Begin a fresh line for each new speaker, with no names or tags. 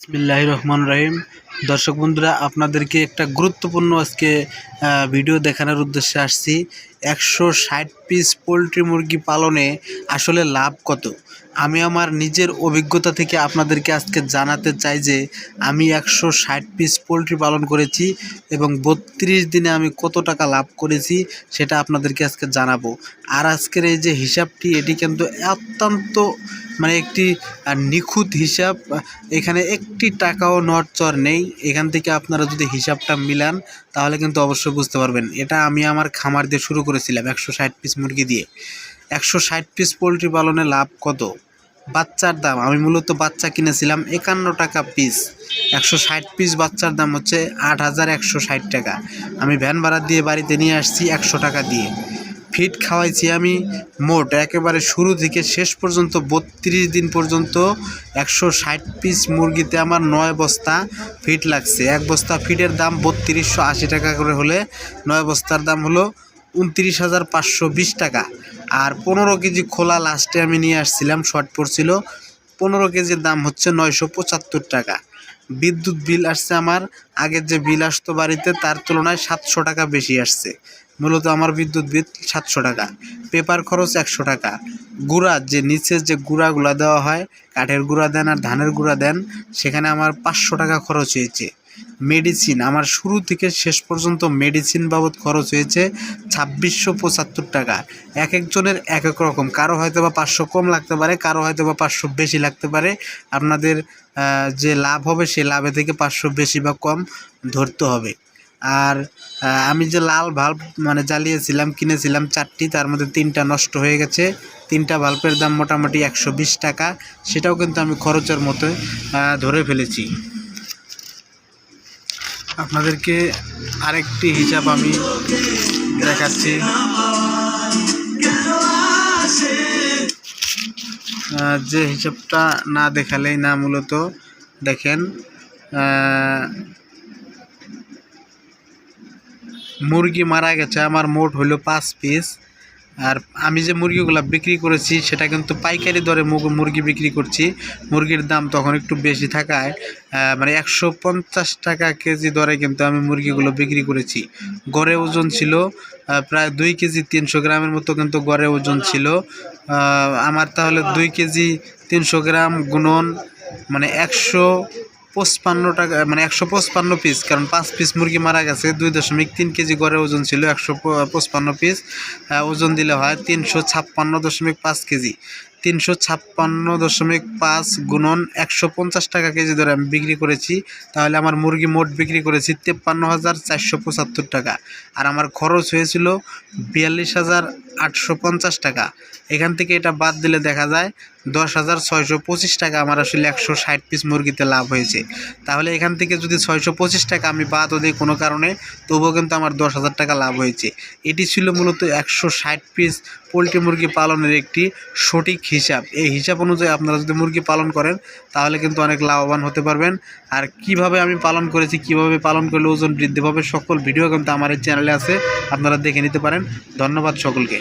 বিসমিল্লাহির রহমানির রহিম। দর্শক বন্ধুরা, আপনাদেরকে একটা গুরুত্বপূর্ণ আজকে ভিডিও দেখানোর উদ্দেশ্যে আসছি। 160 পিস পোলট্রি মুরগি পালনে আসলে লাভ কত, আমি আমার নিজের অভিজ্ঞতা থেকে আপনাদেরকে আজকে জানাতে চাই যে আমি 160 পিস পোলট্রি পালন করেছি এবং 32 দিনে আমি কত টাকা লাভ করেছি সেটা আপনাদেরকে আজকে জানাবো। আর আজকের এই যে হিসাবটি, এটি কিন্তু অত্যন্ত একটি নিখুঁত হিসাব। এখানে একটি টাকাও নড়চড় নেই। এখান থেকে আপনারা যদি হিসাবটা মিলান তাহলে কিন্তু অবশ্যই বুঝতে পারবেন। এটা আমি আমার খামার দিয়ে শুরু করেছিলাম 160 পিস মুরগি দিয়ে। 160 পিস পোলট্রি পালনে লাভ কত, বাচ্চার দাম আমি মূলত বাচ্চা কিনেছিলাম 51 টাকা পিস। 160 পিস বাচ্চার দাম হচ্ছে 8160 টাকা। আমি ভ্যান ভাড়া দিয়ে বাড়িতে নিয়ে আসছি 100 টাকা দিয়ে। ফিড খাওয়াইছি আমি মোট একেবারে শুরু থেকে শেষ পর্যন্ত 32 দিন পর্যন্ত 160 পিস মুরগিতে আমার 9 বস্তা ফিড লাগছে। এক বস্তা ফিডের দাম 3280 টাকা করে হলে 9 বস্তার দাম হলো 29,520 টাকা। আর 15 কেজি খোলা লাস্টে আমি নিয়ে আসছিলাম, শর্ট পড়ছিল। 15 কেজির দাম হচ্ছে 975 টাকা। বিদ্যুৎ বিল আসছে আমার আগের যে বিল আসতো বাড়িতে তার তুলনায় 700 টাকা বেশি আসছে। মূলত আমার বিদ্যুৎ বিল 700 টাকা। পেপার খরচ 100 টাকা। গুঁড়া যে নিচের যে গুঁড়াগুলা দেওয়া হয়, কাঠের গুঁড়া দেন আর ধানের গুঁড়া দেন, সেখানে আমার 500 টাকা খরচ হয়েছে। মেডিসিন আমার শুরু থেকে শেষ পর্যন্ত মেডিসিন বাবদ খরচ হয়েছে 2675 টাকা। এক একজনের এক এক রকম, কারো হয়তো বা 500 কম লাগতে পারে, কারো হয়তো বা 500 বেশি লাগতে পারে। আপনাদের যে লাভ হবে সেই লাভে থেকে 500 বেশি বা কম ধরতে হবে। আর আমি যে লাল ভাল্ব জ্বালিয়েছিলাম, কিনেছিলাম 4টি, তার মধ্যে 3টা নষ্ট হয়ে গেছে। 3টা ভাল্বের দাম মোটামুটি 120 টাকা। সেটাও কিন্তু আমি খরচের মতো ধরে ফেলেছি। আপনাদেরকে আরেকটি হিসাব আমি দেখাচ্ছি। যে হিসাবটা না দেখালেই না, মূলত দেখেন, মুরগি মারা গেছে আমার মোট হলো 5 পিস। আর আমি যে মুরগিগুলো বিক্রি করেছি সেটা কিন্তু পাইকারি দরে মুরগি বিক্রি করছি। মুরগির দাম তখন একটু বেশি থাকায় 150 টাকা কেজি দরে কিন্তু আমি মুরগিগুলো বিক্রি করেছি। গড়ে ওজন ছিল প্রায় 2 কেজি 300 গ্রামের মতো কিন্তু গড়ে ওজন ছিল আমার। তাহলে 2 কেজি 300 গ্রাম গুণন 155 টাকা, 155 পিস, কারণ 5 পিস মুরগি মারা গেছে। 2.3 কেজি গড়ে ওজন ছিল। 155 পিস ওজন দিলে হয় 356.5 কেজি। 356.5 গুণন 150 টাকা কেজি ধরে আমি বিক্রি করেছি। তাহলে আমার মুরগি মোট বিক্রি করেছি 53,475 টাকা। আর আমার খরচ হয়েছিল 42,850 টাকা। এখান থেকে এটা বাদ দিলে দেখা যায় 10,625 টাকা আমার আসলে 160 পিস মুরগিতে লাভ হয়েছে। তাহলে এখান থেকে যদি 625 টাকা আমি বাদও দিই কোনো কারণে, তবুও কিন্তু আমার 10,000 টাকা লাভ হয়েছে। এটি ছিল মূলত 160 পিস পোলট্রি মুরগি পালনের একটি সঠিক হিসাব। এই হিসাব অনুযায়ী আপনারা যদি মুরগি পালন করেন তাহলে কিন্তু অনেক লাভবান হতে পারবেন। আর কিভাবে আমি পালন করেছি, কিভাবে পালন করলে ওজন বৃদ্ধি পাবে, সকল ভিডিও কিন্তু আমার এই চ্যানেলে আছে, আপনারা দেখে নিতে পারেন। ধন্যবাদ সকলকে।